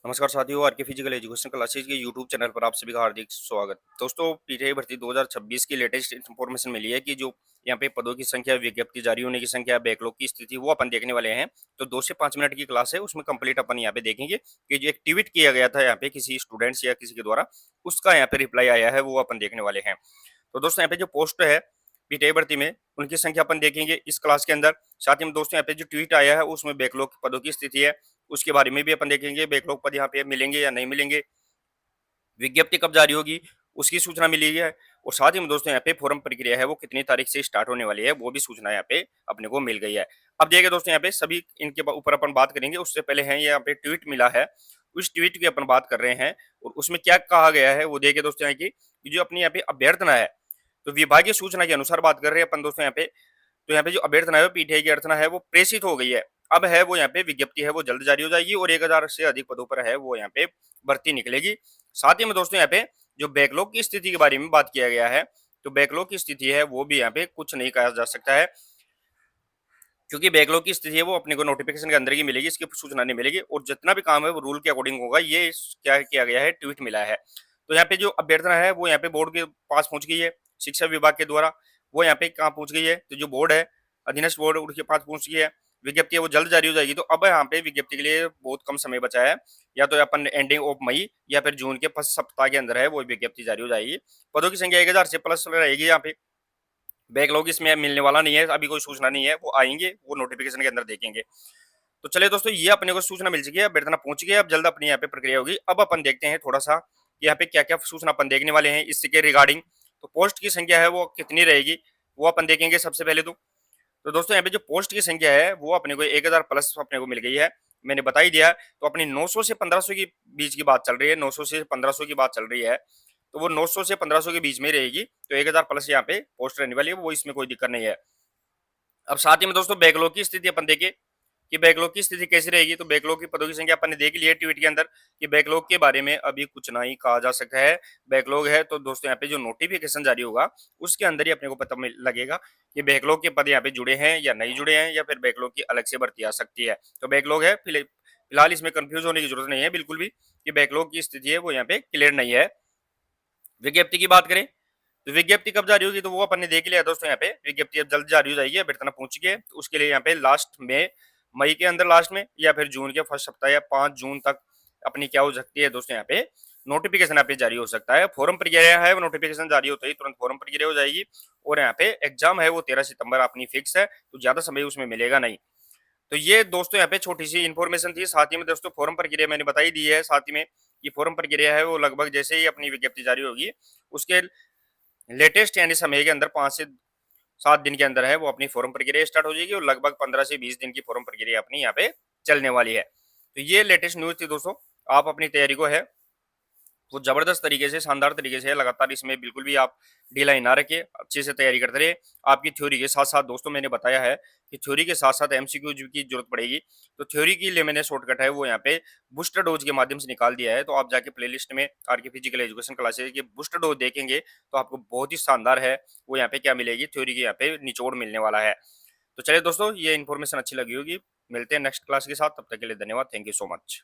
नमस्कार साथियों, आर के फिजिकल एजुकेशन क्लासेज के यूट्यूब चैनल पर आप सभी का हार्दिक स्वागत। दोस्तों, पीटीआई भर्ती 2026 की लेटेस्ट इन्फॉर्मेशन मिली है कि जो यहाँ पे पदों की संख्या, विज्ञप्ति जारी होने की संख्या, बैकलॉग की स्थिति वो अपन देखने वाले हैं। तो 2 से 5 मिनट की क्लास है, उसमें कंप्लीट अपन यहाँ पे देखेंगे कि जो एक ट्वीट किया गया था यहाँ पे किसी स्टूडेंट्स या किसी के द्वारा, उसका यहाँ पे रिप्लाई आया है, वो अपन देखने वाले हैं। तो दोस्तों, यहाँ पे जो पोस्ट है पीटीआई भर्ती में, उनकी संख्या अपन देखेंगे इस क्लास के अंदर। साथ ही में दोस्तों, यहाँ पे जो ट्वीट आया है उसमें बैकलॉग पदों की स्थिति है, उसके बारे में भी अपन देखेंगे। बैकलॉग पद यहाँ पे मिलेंगे या नहीं मिलेंगे, विज्ञप्ति कब जारी होगी, उसकी सूचना मिली है। और साथ ही में दोस्तों, यहाँ पे फॉर्म प्रक्रिया है वो कितनी तारीख से स्टार्ट होने वाली है, वो भी सूचना यहाँ पे अपने को मिल गई है। अब देखिए दोस्तों, यहाँ पे सभी इनके ऊपर अपन बात करेंगे। उससे पहले है यहाँ पे ट्वीट मिला है, उस ट्वीट की अपन बात कर रहे हैं और उसमें क्या कहा गया है वो देखिए दोस्तों। यहाँ की कि जो अपनी यहाँ पे अभ्यर्थना है, तो विभागीय सूचना के अनुसार बात कर रहे हैं अपन दोस्तों यहाँ पे। तो यहाँ पे जो अभ्यर्थना है, पीटीआई की अर्थना है, वो प्रेषित हो गई है। अब है वो यहाँ पे विज्ञप्ति है वो जल्द जारी हो जाएगी और 1000 से अधिक पदों पर है वो यहाँ पे भर्ती निकलेगी। साथ ही में दोस्तों, यहाँ पे जो बैकलॉग की स्थिति के बारे में बात किया गया है, तो बैकलॉग की स्थिति है वो भी यहाँ पे कुछ नहीं कहा जा सकता है, क्योंकि बैकलॉग की स्थिति है वो अपने को नोटिफिकेशन के अंदर ही मिलेगी, इसकी सूचना नहीं मिलेगी। और जितना भी काम है वो रूल के अकॉर्डिंग होगा, ये क्या किया गया है, ट्वीट मिला है। तो यहाँ पे जो अभ्यर्थना है वो यहाँ पे बोर्ड के पास पहुंच गई है, शिक्षा विभाग के द्वारा। वो यहाँ पे कहाँ पहुंच गई है, तो जो बोर्ड है, अधीनस्थ बोर्ड, उनके पास पहुंच गई है। विज्ञप्ति है वो जल्द जारी हो जाएगी। तो अब यहाँ पे विज्ञप्ति के लिए बहुत कम समय बचा है, या तो अपन एंडिंग ऑफ मई या फिर जून के फर्स्ट सप्ताह के अंदर है वो विज्ञप्ति जारी हो जाएगी। पदों की संख्या 1000 से प्लस रहेगी। यहाँ पे बैकलॉग इसमें मिलने वाला नहीं है, अभी कोई सूचना नहीं है, वो आएंगे, वो नोटिफिकेशन के अंदर देखेंगे। तो चलिए दोस्तों, ये अपने को सूचना मिल चुकी है, अभ्यर्थना पहुंच गई है, अब जल्द अपनी यहाँ पे प्रक्रिया होगी। अब अपन देखते हैं थोड़ा सा कि यहाँ पे क्या क्या सूचना अपन देखने वाले हैं इसके रिगार्डिंग। तो पोस्ट की संख्या है वो कितनी रहेगी, वो अपन देखेंगे सबसे पहले। तो दोस्तों, यहाँ पे जो पोस्ट की संख्या है वो अपने को 1000 प्लस अपने को मिल गई है, मैंने बता ही दिया। तो अपनी 900 से 1500 की बीच की बात चल रही है, 900 से 1500 की बात चल रही है। तो वो 900 से 1500 के बीच में रहेगी। तो 1000 प्लस यहाँ पे पोस्ट रहने वाली है, वो इसमें कोई दिक्कत नहीं है। अब साथ ही में दोस्तों, बैकलॉग की स्थिति अपन देखें कि बैकलॉग की स्थिति कैसी रहेगी। तो बैकलॉग की पदों की संख्या अपन ने देख ली है ट्वीट के अंदर, कि बैकलॉग के बारे में अभी कुछ ना ही कहा जा सकता है। बैकलॉग है तो दोस्तों, यहाँ पे जो नोटिफिकेशन जारी होगा उसके अंदर ही अपने को पता लगेगा कि बैकलॉग के पद यहाँ पे जुड़े हैं या नहीं जुड़े हैं, या फिर बैकलॉग की अलग से भर्ती आ सकती है। तो बैकलॉग है, फिलहाल इसमें कंफ्यूज होने की जरूरत नहीं है बिल्कुल भी, कि बैकलॉग की स्थिति है वो यहाँ पे क्लियर नहीं है। विज्ञप्ति की बात करें, तो विज्ञप्ति कब जारी होगी, तो वो अपन ने देख लिया दोस्तों। यहाँ पे विज्ञप्ति अब जल्द जारी हो जाएगी, अभ्यर्थना पहुंच गई है। तो उसके लिए यहाँ पे लास्ट में, मई के अंदर लास्ट में, या फिर जून के फर्स्ट सप्ताह या 5 जून तक अपनी क्या हो सकती है दोस्तों, यहाँ पे नोटिफिकेशन यहाँ पे जारी हो सकता है। फॉर्म प्रक्रिया है वो नोटिफिकेशन जारी होता ही तुरंत फॉर्म प्रक्रिया हो जाएगी। और यहाँ पे एग्जाम है वो 13 सितंबर अपनी फिक्स है, तो ज्यादा समय उसमें मिलेगा नहीं। तो ये दोस्तों यहाँ पे छोटी सी इन्फॉर्मेशन थी। साथ ही में दोस्तों, फॉर्म प्रक्रिया मैंने बताई दी है। साथ ही में ये फॉर्म प्रक्रिया है वो लगभग जैसे ही अपनी विज्ञप्ति जारी होगी, उसके लेटेस्ट यानी समय के अंदर 5 से 7 दिन के अंदर है वो अपनी फॉर्म प्रक्रिया स्टार्ट हो जाएगी, और लगभग 15 से 20 दिन की फॉर्म प्रक्रिया अपनी यहाँ पे चलने वाली है। तो ये लेटेस्ट न्यूज थी दोस्तों। आप अपनी तैयारी को है वो जबरदस्त तरीके से, शानदार तरीके से लगातार, इसमें बिल्कुल भी आप ढीलाई ना रखिए, अच्छे से तैयारी करते रहिए। आपकी थ्योरी के साथ साथ दोस्तों, मैंने बताया है कि थ्योरी के साथ साथ एमसीक्यूज की जरूरत पड़ेगी। तो थ्योरी के लिए मैंने शॉर्टकट है वो यहाँ पे बूस्टर डोज के माध्यम से निकाल दिया है। तो आप जाके प्लेलिस्ट में आर के फिजिकल एजुकेशन क्लासेज के बूस्टर डोज देखेंगे, तो आपको बहुत ही शानदार है वो यहाँ पे क्या मिलेगी, थ्योरी की यहाँ पे निचोड़ मिलने वाला है। तो चलिए दोस्तों, ये इन्फॉर्मेशन अच्छी लगी होगी। मिलते हैं नेक्स्ट क्लास के साथ, तब तक के लिए धन्यवाद। Thank you so much.